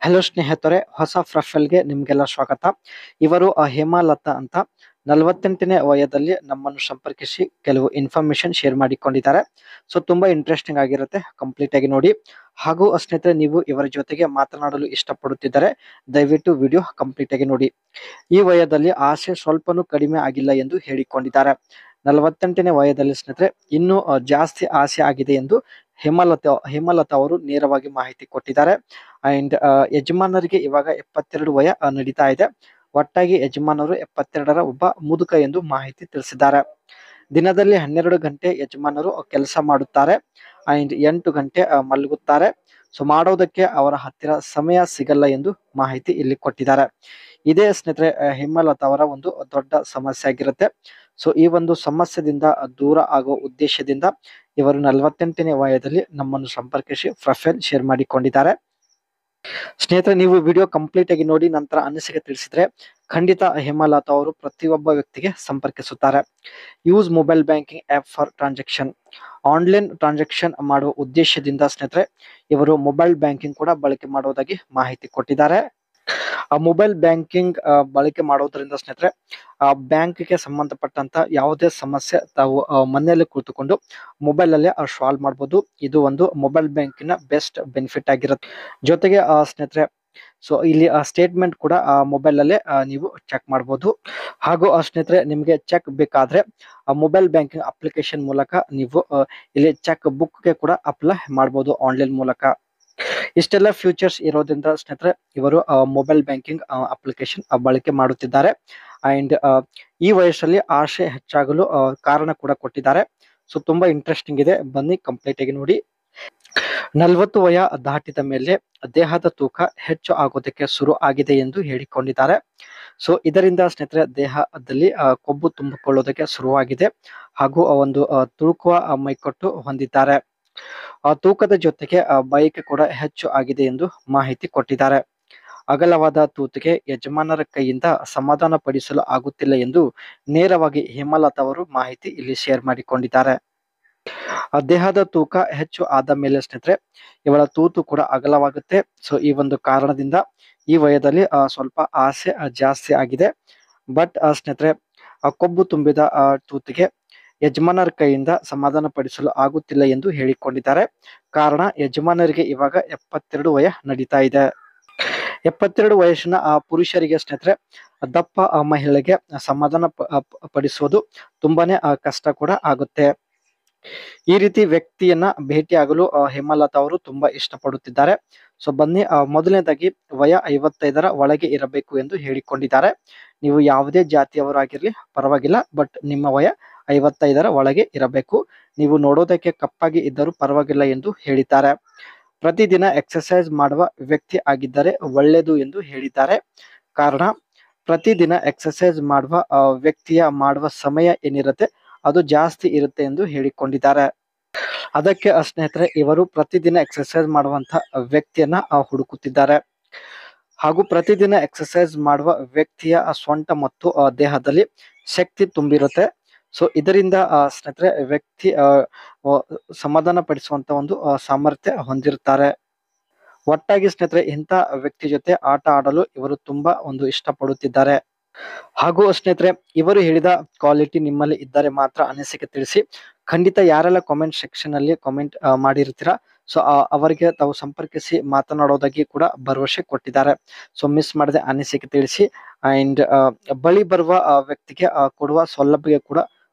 Hello ಸ್ನೇಹಿತರೆ, ಹೊಸ ಪ್ರೊಫೈಲ್ಗೆ ನಿಮ್ಗೆಲ್ಲ ಸ್ವಾಗತ. ಇವರು ಹೇಮಾಲತಾ ಅಂತ 48ನೇ ವಯದಲ್ಲಿ ನಮ್ಮನ್ನು ಸಂಪರ್ಕಿಸಿ ಕೆಲವು ಇನ್ಫಾರ್ಮೇಶನ್ ಶೇರ್ ಮಾಡಿಕೊಂಡಿದ್ದಾರೆ. ಸೊ ತುಂಬಾ ಇಂಟ್ರೆಸ್ಟಿಂಗ್ ಆಗಿರುತ್ತೆ, ಕಂಪ್ಲೀಟ್ ಆಗಿ ನೋಡಿ. ಹಾಗೂ ಸ್ನೇಹಿತರೆ, ನೀವು ಇವರ ಜೊತೆಗೆ ಮಾತನಾಡಲು ಇಷ್ಟಪಡುತ್ತಿದ್ದರೆ ದಯವಿಟ್ಟು ವಿಡಿಯೋ ಕಂಪ್ಲೀಟ್ ಆಗಿ ನೋಡಿ. ಈ ವಯದಲ್ಲಿ ಆಸೆ ಸ್ವಲ್ಪನೂ ಕಡಿಮೆ ಆಗಿಲ್ಲ ಎಂದು ಹೇಳಿಕೊಂಡಿದ್ದಾರೆ. 48ನೇ ವಯದಲ್ಲಿ ಸ್ನೇಹಿತರೆ ಇನ್ನೂ ಜಾಸ್ತಿ ಆಸೆ ಆಗಿದೆ ಎಂದು ಹೇಮಲತಾ ಅವರು ನೇರವಾಗಿ ಮಾಹಿತಿ ಕೊಟ್ಟಿದ್ದಾರೆ. ಅಂಡ್ ಯಜಮಾನರಿಗೆ ಇವಾಗ 72 ವಯ ನಡೀತಾ ಇದೆ. ಒಟ್ಟಾಗಿ ಯಜಮಾನರು 72ರ ಒಬ್ಬ ಮುದುಕ ಎಂದು ಮಾಹಿತಿ ತಿಳಿಸಿದ್ದಾರೆ. ದಿನದಲ್ಲಿ 12 ಗಂಟೆ ಯಜಮಾನರು ಕೆಲಸ ಮಾಡುತ್ತಾರೆ ಅಂಡ್ 8 ಗಂಟೆ ಮಲಗುತ್ತಾರೆ. ಸೊ ಮಾಡೋದಕ್ಕೆ ಅವರ ಹತ್ತಿರ ಸಮಯ ಸಿಗಲ್ಲ ಎಂದು ಮಾಹಿತಿ ಇಲ್ಲಿ ಕೊಟ್ಟಿದ್ದಾರೆ. ಇದೇ ಸ್ನೇಹಿತರೆ ಹೇಮಲತಾ ಅವರ ಒಂದು ದೊಡ್ಡ ಸಮಸ್ಯೆ ಆಗಿರುತ್ತೆ. ಸೊ ಈ ಒಂದು ಸಮಸ್ಯೆದಿಂದ ದೂರ ಆಗೋ ಉದ್ದೇಶದಿಂದ ಇವರು 48ನೇ ವಯದಲ್ಲಿ ನಮ್ಮನ್ನು ಸಂಪರ್ಕಿಸಿ ಪ್ರೊಫೈಲ್ ಶೇರ್ ಮಾಡಿಕೊಂಡಿದ್ದಾರೆ. ಸ್ನೇಹಿತರೆ, ನೀವು ವಿಡಿಯೋ ಕಂಪ್ಲೀಟ್ ಆಗಿ ನೋಡಿ ನಂತರ ಅನಿಸಿಕೆ ತಿಳಿಸಿದ್ರೆ ಖಂಡಿತ ಹೇಮಲತಾ ಅವರು ಪ್ರತಿಯೊಬ್ಬ ವ್ಯಕ್ತಿಗೆ ಸಂಪರ್ಕಿಸುತ್ತಾರೆ. Use mobile banking app for transaction. Online transaction ಮಾಡುವ ಉದ್ದೇಶದಿಂದ ಸ್ನೇಹಿತರೆ ಇವರು ಮೊಬೈಲ್ ಬ್ಯಾಂಕಿಂಗ್ ಕೂಡ ಬಳಕೆ ಮಾಡುವುದಾಗಿ ಮಾಹಿತಿ ಕೊಟ್ಟಿದ್ದಾರೆ. ಮೊಬೈಲ್ ಬ್ಯಾಂಕಿಂಗ್ ಬಳಕೆ ಮಾಡೋದ್ರಿಂದ ಸ್ನೇಹಿತರೆ ಬ್ಯಾಂಕ್ಗೆ ಸಂಬಂಧಪಟ್ಟಂತ ಯಾವುದೇ ಸಮಸ್ಯೆ ತಾವು ಮನೆಯಲ್ಲಿ ಕೂತುಕೊಂಡು ಮೊಬೈಲ್ ಅಲ್ಲೇ ಸಾಲ್ವ್ ಮಾಡಬಹುದು. ಇದು ಒಂದು ಮೊಬೈಲ್ ಬ್ಯಾಂಕಿನ ಬೆಸ್ಟ್ ಬೆನಿಫಿಟ್ ಆಗಿರುತ್ತೆ. ಜೊತೆಗೆ ಸ್ನೇಹಿತರೆ, ಸೊ ಇಲ್ಲಿ ಸ್ಟೇಟ್ಮೆಂಟ್ ಕೂಡ ಮೊಬೈಲ್ ಅಲ್ಲೇ ನೀವು ಚೆಕ್ ಮಾಡಬಹುದು. ಹಾಗೂ ಸ್ನೇಹಿತರೆ, ನಿಮಗೆ ಚೆಕ್ ಬೇಕಾದ್ರೆ ಮೊಬೈಲ್ ಬ್ಯಾಂಕಿಂಗ್ ಅಪ್ಲಿಕೇಶನ್ ಮೂಲಕ ನೀವು ಇಲ್ಲಿ ಚೆಕ್ ಬುಕ್ ಗೆ ಕೂಡ ಅಪ್ಲೈ ಮಾಡಬಹುದು ಆನ್ಲೈನ್ ಮೂಲಕ. ಇಷ್ಟೆಲ್ಲ ಫ್ಯೂಚರ್ಸ್ ಇರೋದ್ರಿಂದ ಸ್ನೇಹಿತರೆ ಇವರು ಮೊಬೈಲ್ ಬ್ಯಾಂಕಿಂಗ್ ಅಪ್ಲಿಕೇಶನ್ ಬಳಕೆ ಮಾಡುತ್ತಿದ್ದಾರೆ. ಅಂಡ್ ಈ ವಯಸ್ಸಲ್ಲಿ ಆಸೆ ಹೆಚ್ಚಾಗಲು ಕಾರಣ ಕೂಡ ಕೊಟ್ಟಿದ್ದಾರೆ. ಸೊ ತುಂಬಾ ಇಂಟ್ರೆಸ್ಟಿಂಗ್ ಇದೆ, ಬನ್ನಿ ಕಂಪ್ಲೀಟ್ ಆಗಿ ನೋಡಿ. 40 ವಯ ದಾಟಿದ ಮೇಲೆ ದೇಹದ ತೂಕ ಹೆಚ್ಚು ಆಗೋದಕ್ಕೆ ಶುರು ಆಗಿದೆ ಎಂದು ಹೇಳಿಕೊಂಡಿದ್ದಾರೆ. ಸೊ ಇದರಿಂದ ಸ್ನೇಹಿತರೆ ದೇಹದಲ್ಲಿ ಕೊಬ್ಬು ತುಂಬಿಕೊಳ್ಳೋದಕ್ಕೆ ಶುರುವಾಗಿದೆ ಹಾಗೂ ಒಂದು ತುಳುಕುವ ಮೈಕಟ್ಟು ಹೊಂದಿದ್ದಾರೆ. ತೂಕದ ಜೊತೆಗೆ ಬಯಕೆ ಕೂಡ ಹೆಚ್ಚು ಆಗಿದೆ ಎಂದು ಮಾಹಿತಿ ಕೊಟ್ಟಿದ್ದಾರೆ. ಅಗಲವಾದ ತೂತಿಗೆ ಯಜಮಾನರ ಕೈಯಿಂದ ಸಮಾಧಾನ ಪಡಿಸಲು ಆಗುತ್ತಿಲ್ಲ ಎಂದು ನೇರವಾಗಿ ಹೇಮಲತಾ ಅವರು ಮಾಹಿತಿ ಇಲ್ಲಿ ಶೇರ್ ಮಾಡಿಕೊಂಡಿದ್ದಾರೆ. ದೇಹದ ತೂಕ ಹೆಚ್ಚು ಆದ ಮೇಲೆ ಸ್ನೇಹಿತರೆ ಇವಳ ತೂತು ಕೂಡ ಅಗಲವಾಗುತ್ತೆ. ಸೊ ಈ ಒಂದು ಕಾರಣದಿಂದ ಈ ವಯದಲ್ಲಿ ಸ್ವಲ್ಪ ಆಸೆ ಜಾಸ್ತಿ ಆಗಿದೆ. ಬಟ್ ಸ್ನೇಹಿತರೆ ಕೊಬ್ಬು ತುಂಬಿದ ತೂತಿಗೆ ಯಜಮಾನರ ಕೈಯಿಂದ ಸಮಾಧಾನ ಪಡಿಸಲು ಆಗುತ್ತಿಲ್ಲ ಎಂದು ಹೇಳಿಕೊಂಡಿದ್ದಾರೆ. ಕಾರಣ ಯಜಮಾನರಿಗೆ ಇವಾಗ 72 ವಯ ನಡೀತಾ ಇದೆ. 72 ವಯಸ್ಸಿನ ಪುರುಷರಿಗೆ ಸ್ನೇಹಿತರೆ ದಪ್ಪ ಮಹಿಳೆಗೆ ಸಮಾಧಾನ ಪಡಿಸೋದು ತುಂಬಾನೇ ಕಷ್ಟ ಕೂಡ ಆಗುತ್ತೆ. ಈ ರೀತಿ ವ್ಯಕ್ತಿಯನ್ನ ಭೇಟಿಯಾಗಲು ಹೇಮಲತಾ ಅವರು ತುಂಬಾ ಇಷ್ಟಪಡುತ್ತಿದ್ದಾರೆ. ಸೊ ಬನ್ನಿ, ಮೊದಲನೇದಾಗಿ ವಯ 55ರ ಒಳಗೆ ಇರಬೇಕು ಎಂದು ಹೇಳಿಕೊಂಡಿದ್ದಾರೆ. ನೀವು ಯಾವುದೇ ಜಾತಿಯವರಾಗಿರ್ಲಿ ಪರವಾಗಿಲ್ಲ, ಬಟ್ ನಿಮ್ಮ ವಯ 55ರ ಒಳಗೆ ಇರಬೇಕು. ನೀವು ನೋಡೋದಕ್ಕೆ ಕಪ್ಪಾಗಿ ಇದ್ದರೂ ಪರವಾಗಿಲ್ಲ ಎಂದು ಹೇಳಿದ್ದಾರೆ. ಪ್ರತಿದಿನ ಎಕ್ಸರ್ಸೈಸ್ ಮಾಡುವ ವ್ಯಕ್ತಿ ಆಗಿದ್ದರೆ ಒಳ್ಳೆಯದು ಎಂದು ಹೇಳಿದ್ದಾರೆ. ಕಾರಣ ಪ್ರತಿದಿನ ಎಕ್ಸರ್ಸೈಸ್ ಮಾಡುವ ವ್ಯಕ್ತಿಯ ಮಾಡುವ ಸಮಯ ಏನಿರುತ್ತೆ ಅದು ಜಾಸ್ತಿ ಇರುತ್ತೆ ಎಂದು ಹೇಳಿಕೊಂಡಿದ್ದಾರೆ. ಅದಕ್ಕೆ ಸ್ನೇಹಿತರೆ ಇವರು ಪ್ರತಿದಿನ ಎಕ್ಸರ್ಸೈಸ್ ಮಾಡುವಂತ ವ್ಯಕ್ತಿಯನ್ನ ಹುಡುಕುತ್ತಿದ್ದಾರೆ. ಹಾಗೂ ಪ್ರತಿದಿನ ಎಕ್ಸರ್ಸೈಸ್ ಮಾಡುವ ವ್ಯಕ್ತಿಯ ಸೊಂಟ ಮತ್ತು ದೇಹದಲ್ಲಿ ಶಕ್ತಿ ತುಂಬಿರುತ್ತೆ. ಸೊ ಇದರಿಂದ ಸ್ನೇಹಿತರೆ ವ್ಯಕ್ತಿ ಸಮಾಧಾನ ಪಡಿಸುವಂತ ಒಂದು ಸಾಮರ್ಥ್ಯ ಹೊಂದಿರುತ್ತಾರೆ. ಒಟ್ಟಾಗಿ ಸ್ನೇಹಿತರೆ ಇಂಥ ವ್ಯಕ್ತಿ ಜೊತೆ ಆಟ ಆಡಲು ಇವರು ತುಂಬಾ ಒಂದು ಇಷ್ಟಪಡುತ್ತಿದ್ದಾರೆ. ಹಾಗೂ ಸ್ನೇಹಿತರೆ ಇವರು ಹೇಳಿದ ಕ್ವಾಲಿಟಿ ನಿಮ್ಮಲ್ಲಿ ಇದ್ದರೆ ಮಾತ್ರ ಅನಿಸಿಕೆ ತಿಳಿಸಿ. ಖಂಡಿತ ಯಾರೆಲ್ಲ ಕಾಮೆಂಟ್ ಸೆಕ್ಷನ್ ಅಲ್ಲಿ ಕಾಮೆಂಟ್ ಮಾಡಿರ್ತೀರಾ, ಸೊ ಅವರಿಗೆ ತಾವು ಸಂಪರ್ಕಿಸಿ ಮಾತನಾಡೋದಾಗಿ ಕೂಡ ಭರವಸೆ ಕೊಟ್ಟಿದ್ದಾರೆ. ಸೊ ಮಿಸ್ ಮಾಡದೆ ಅನಿಸಿಕೆ ತಿಳಿಸಿ. ಅಂಡ್ ಬಳಿ ಬರುವ ವ್ಯಕ್ತಿಗೆ ಕೊಡುವ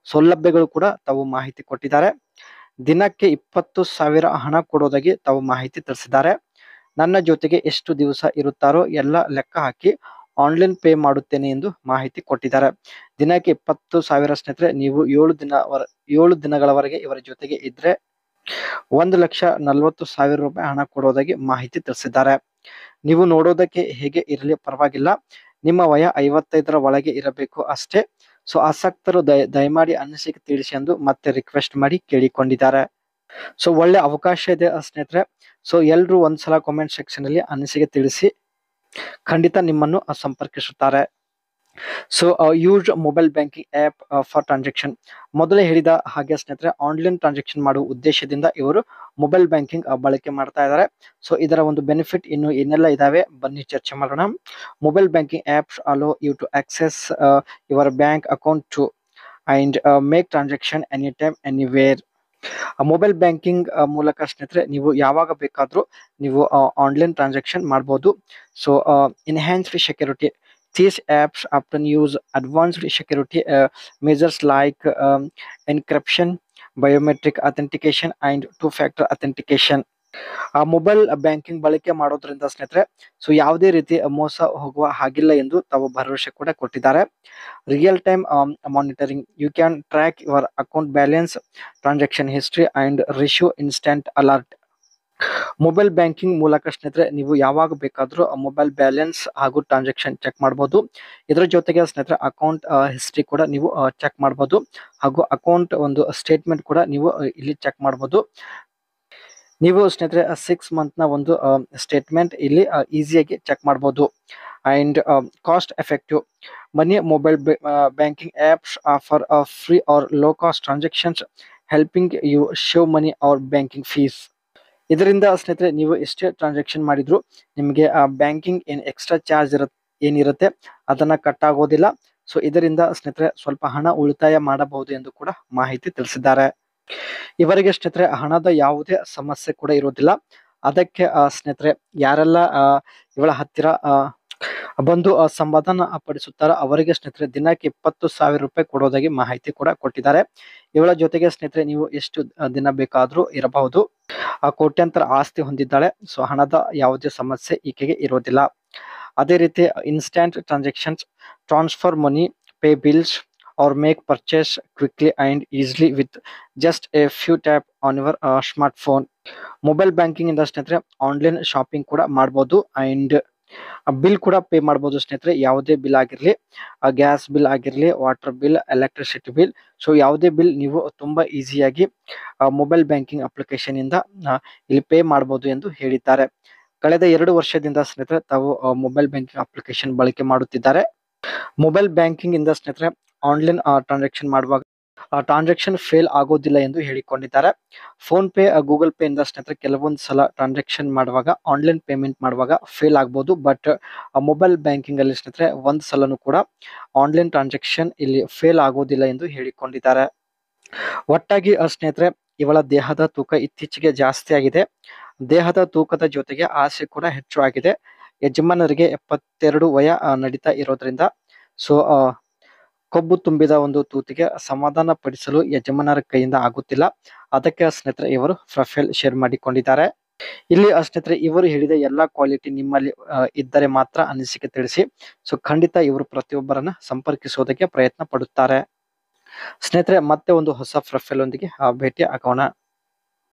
ಸೌಲಭ್ಯಗಳು ಕೂಡ ತಾವು ಮಾಹಿತಿ ಕೊಟ್ಟಿದ್ದಾರೆ. ದಿನಕ್ಕೆ 20,000 ಹಣ ಕೊಡೋದಾಗಿ ತಾವು ಮಾಹಿತಿ ತಿಳಿಸಿದ್ದಾರೆ. ನನ್ನ ಜೊತೆಗೆ ಎಷ್ಟು ದಿವಸ ಇರುತ್ತಾರೋ ಎಲ್ಲ ಲೆಕ್ಕ ಹಾಕಿ ಆನ್ಲೈನ್ ಪೇ ಮಾಡುತ್ತೇನೆ ಎಂದು ಮಾಹಿತಿ ಕೊಟ್ಟಿದ್ದಾರೆ. ದಿನಕ್ಕೆ 20,000 ಸ್ನೇಹಿತರೆ, ನೀವು 7 ದಿನಗಳವರೆಗೆ ಇವರ ಜೊತೆಗೆ ಇದ್ರೆ 1,40,000 ರೂಪಾಯಿ ಹಣ ಕೊಡೋದಾಗಿ ಮಾಹಿತಿ ತಿಳಿಸಿದ್ದಾರೆ. ನೀವು ನೋಡೋದಕ್ಕೆ ಹೇಗೆ ಇರಲಿ ಪರವಾಗಿಲ್ಲ, ನಿಮ್ಮ ವಯ 55ರ ಒಳಗೆ ಇರಬೇಕು ಅಷ್ಟೇ. ಸೊ ಆಸಕ್ತರು ದಯಮಾಡಿ ಅನಿಸಿಕೆ ತಿಳಿಸಿ ಎಂದು ಮತ್ತೆ ರಿಕ್ವೆಸ್ಟ್ ಮಾಡಿ ಕೇಳಿಕೊಂಡಿದ್ದಾರೆ. ಸೊ ಒಳ್ಳೆ ಅವಕಾಶ ಇದೆ ಸ್ನೇಹಿತರೆ. ಸೊ ಎಲ್ರು ಒಂದ್ಸಲ ಕಾಮೆಂಟ್ ಸೆಕ್ಷನ್ ಅಲ್ಲಿ ಅನಿಸಿಕೆ ತಿಳಿಸಿ, ಖಂಡಿತ ನಿಮ್ಮನ್ನು ಸಂಪರ್ಕಿಸುತ್ತಾರೆ. So use mobile banking app for transaction. ಮೊದಲೇ ಹೇಳಿದ ಹಾಗೆ ಸ್ನೇಹಿತರೆ, ಆನ್ಲೈನ್ ಟ್ರಾನ್ಸಾಕ್ಷನ್ ಮಾಡುವ ಉದ್ದೇಶದಿಂದ ಇವರು ಮೊಬೈಲ್ ಬ್ಯಾಂಕಿಂಗ್ ಬಳಕೆ ಮಾಡ್ತಾ ಇದ್ದಾರೆ. ಸೊ ಇದರ ಒಂದು ಬೆನಿಫಿಟ್ ಇನ್ನು ಏನೆಲ್ಲ ಇದಾವೆ ಬನ್ನಿ ಚರ್ಚೆ ಮಾಡೋಣ. Mobile banking apps allow you to access your bank account to and make transaction any time anywhere. Mobile banking ಮೂಲಕ ಸ್ನೇಹಿತರೆ ನೀವು ಯಾವಾಗ ಬೇಕಾದ್ರೂ ನೀವು ಆನ್ಲೈನ್ ಟ್ರಾನ್ಸಾಕ್ಷನ್ ಮಾಡಬಹುದು. So enhanced security. These apps often use advanced security measures like encryption, biometric authentication, and two-factor authentication. ಆ mobile banking ಬಳಕೆ ಮಾಡೋದ್ರಿಂದ ಸ್ನೇಹಿತರೆ ಸೊ ಯಾವುದೇ ರೀತಿ ಮೋಸ ಹೋಗುವ ಹಾಗಿಲ್ಲ ಎಂದು ತಾವು ಭರವಸೆ ಕೂಡ ಕೊಟ್ಟಿದ್ದಾರೆ. Real time monitoring. You can track your account balance, transaction history and receive instant alert. Mobile banking ಮೂಲಕ ಸ್ನೇಹಿತರೆ ನೀವು ಯಾವಾಗ ಬೇಕಾದ್ರೂ ಮೊಬೈಲ್ ಬ್ಯಾಲೆನ್ಸ್ ಹಾಗೂ ಟ್ರಾನ್ಸಾಕ್ಷನ್ ಚೆಕ್ ಮಾಡಬಹುದು. ಇದರ ಜೊತೆಗೆ ಸ್ನೇಹಿತರೆ ಅಕೌಂಟ್ ಹಿಸ್ಟ್ರಿ ಕೂಡ ನೀವು ಚೆಕ್ ಮಾಡಬಹುದು, ಹಾಗೂ ಅಕೌಂಟ್ ಒಂದು ಸ್ಟೇಟ್ಮೆಂಟ್ ಕೂಡ ನೀವು ಇಲ್ಲಿ ಚೆಕ್ ಮಾಡಬಹುದು. ನೀವು ಸ್ನೇಹಿತರೆ 6 ಮಂತ್ ನ ಒಂದು ಸ್ಟೇಟ್ಮೆಂಟ್ ಇಲ್ಲಿ ಈಸಿಯಾಗಿ ಚೆಕ್ ಮಾಡಬಹುದು. And cost effective. Many mobile banking apps offer free or low cost transactions, helping you save money or banking fees. ಇದರಿಂದ ಸ್ನೇಹಿತರೆ ನೀವು ಎಷ್ಟೇ ಟ್ರಾನ್ಸಾಕ್ಷನ್ ಮಾಡಿದ್ರು ನಿಮಗೆ ಬ್ಯಾಂಕಿಂಗ್ ಏನ್ ಎಕ್ಸ್ಟ್ರಾ ಚಾರ್ಜ್ ಏನಿರುತ್ತೆ ಅದನ್ನ ಕಟ್ ಆಗೋದಿಲ್ಲ. ಸೊ ಇದರಿಂದ ಸ್ನೇಹಿತರೆ ಸ್ವಲ್ಪ ಹಣ ಉಳಿತಾಯ ಮಾಡಬಹುದು ಎಂದು ಕೂಡ ಮಾಹಿತಿ ತಿಳಿಸಿದ್ದಾರೆ. ಇವರಿಗೆ ಸ್ನೇಹಿತರೆ ಹಣದ ಯಾವುದೇ ಸಮಸ್ಯೆ ಕೂಡ ಇರೋದಿಲ್ಲ. ಅದಕ್ಕೆ ಸ್ನೇಹಿತರೆ ಯಾರೆಲ್ಲ ಇವಳ ಹತ್ತಿರ ಬಂದು ಸಮಾಧಾನ ಪಡಿಸುತ್ತಾರ ಅವರಿಗೆ ಸ್ನೇಹಿತರೆ ದಿನಕ್ಕೆ 20,000 ರೂಪಾಯಿ ಕೊಡೋದಾಗಿ ಮಾಹಿತಿ ಕೂಡ ಕೊಟ್ಟಿದ್ದಾರೆ. ಇವಳ ಜೊತೆಗೆ ಸ್ನೇಹಿತರೆ ನೀವು ಎಷ್ಟು ದಿನ ಬೇಕಾದ್ರೂ ಇರಬಹುದು. ಕೋಟ್ಯಾಂತರ ಆಸ್ತಿ ಹೊಂದಿದ್ದಾಳೆ. ಸೊ ಹಣದ ಯಾವುದೇ ಸಮಸ್ಯೆ ಈಕೆಗೆ ಇರೋದಿಲ್ಲ. ಅದೇ ರೀತಿ instant transactions, transfer money, pay bills or make purchase quickly and easily with just a few tap on your smart phone. Mobile banking ಇಂದ ಸ್ನೇಹಿತರೆ ಆನ್ಲೈನ್ ಶಾಪಿಂಗ್ ಕೂಡ ಮಾಡಬಹುದು ಅಂಡ್ ಬಿಲ್ ಕೂಡ ಪೇ ಮಾಡಬಹುದು ಸ್ನೇಹಿತರೆ. ಯಾವುದೇ ಬಿಲ್ ಆಗಿರ್ಲಿ, ಗ್ಯಾಸ್ ಬಿಲ್ ಆಗಿರ್ಲಿ, water bill, electricity bill, so ಯಾವುದೇ ಬಿಲ್ ನೀವು ತುಂಬಾ ಈಸಿಯಾಗಿ ಮೊಬೈಲ್ ಬ್ಯಾಂಕಿಂಗ್ ಅಪ್ಲಿಕೇಶನ್ ಇಂದ ಇಲ್ಲಿ ಪೇ ಮಾಡಬಹುದು ಎಂದು ಹೇಳಿದ್ದಾರೆ. ಕಳೆದ 2 ವರ್ಷದಿಂದ ಸ್ನೇಹಿತರೆ ತಾವು ಮೊಬೈಲ್ ಬ್ಯಾಂಕಿಂಗ್ ಅಪ್ಲಿಕೇಶನ್ ಬಳಕೆ ಮಾಡುತ್ತಿದ್ದಾರೆ. ಮೊಬೈಲ್ ಬ್ಯಾಂಕಿಂಗ್ ಇಂದ ಸ್ನೇಹಿತರೆ ಆನ್ಲೈನ್ ಟ್ರಾನ್ಸಾಕ್ಷನ್ ಮಾಡುವಾಗ ಟ್ರಾನ್ಸಾಕ್ಷನ್ ಫೇಲ್ ಆಗೋದಿಲ್ಲ ಎಂದು ಹೇಳಿಕೊಂಡಿದ್ದಾರೆ. ಫೋನ್ ಪೇ, ಗೂಗಲ್ ಪೇ ಇಂದ ಸ್ನೇಹಿತರೆ ಕೆಲವೊಂದು ಸಲ ಟ್ರಾನ್ಸಾಕ್ಷನ್ ಮಾಡುವಾಗ ಆನ್ಲೈನ್ ಪೇಮೆಂಟ್ ಮಾಡುವಾಗ ಫೇಲ್ ಆಗ್ಬೋದು. ಬಟ್ ಮೊಬೈಲ್ ಬ್ಯಾಂಕಿಂಗ್ ಅಲ್ಲಿ ಸ್ನೇಹಿತರೆ ಒಂದ್ ಸಲನು ಕೂಡ ಆನ್ಲೈನ್ ಟ್ರಾನ್ಸಾಕ್ಷನ್ ಇಲ್ಲಿ ಫೇಲ್ ಆಗೋದಿಲ್ಲ ಎಂದು ಹೇಳಿಕೊಂಡಿದ್ದಾರೆ. ಒಟ್ಟಾಗಿ ಸ್ನೇಹಿತರೆ ಇವಳ ದೇಹದ ತೂಕ ಇತ್ತೀಚೆಗೆ ಜಾಸ್ತಿ ಆಗಿದೆ. ದೇಹದ ತೂಕದ ಜೊತೆಗೆ ಆಸೆ ಕೂಡ ಹೆಚ್ಚು ಆಗಿದೆ. ಯಜಮಾನರಿಗೆ 72 ವಯ ನಡೀತಾ ಇರೋದ್ರಿಂದ ಸೊ ಕೊಬ್ಬು ತುಂಬಿದ ಒಂದು ತೂತಿಗೆ ಸಮಾಧಾನ ಪಡಿಸಲು ಯಜಮಾನರ ಕೈಯಿಂದ ಆಗುತ್ತಿಲ್ಲ. ಅದಕ್ಕೆ ಸ್ನೇಹಿತರೆ ಇವರು ಪ್ರೊಫೈಲ್ ಶೇರ್ ಮಾಡಿಕೊಂಡಿದ್ದಾರೆ. ಇಲ್ಲಿ ಸ್ನೇಹಿತರೆ ಇವರು ಹೇಳಿದ ಎಲ್ಲಾ ಕ್ವಾಲಿಟಿ ನಿಮ್ಮಲ್ಲಿ ಇದ್ದರೆ ಮಾತ್ರ ಅನಿಸಿಕೆ ತಿಳಿಸಿ. ಸೊ ಖಂಡಿತ ಇವರು ಪ್ರತಿಯೊಬ್ಬರನ್ನ ಸಂಪರ್ಕಿಸೋದಕ್ಕೆ ಪ್ರಯತ್ನ ಪಡುತ್ತಾರೆ. ಸ್ನೇಹಿತರೆ ಮತ್ತೆ ಒಂದು ಹೊಸ ಪ್ರೊಫೈಲ್ ಒಂದಿಗೆ ಭೇಟಿ ಆಗೋಣ.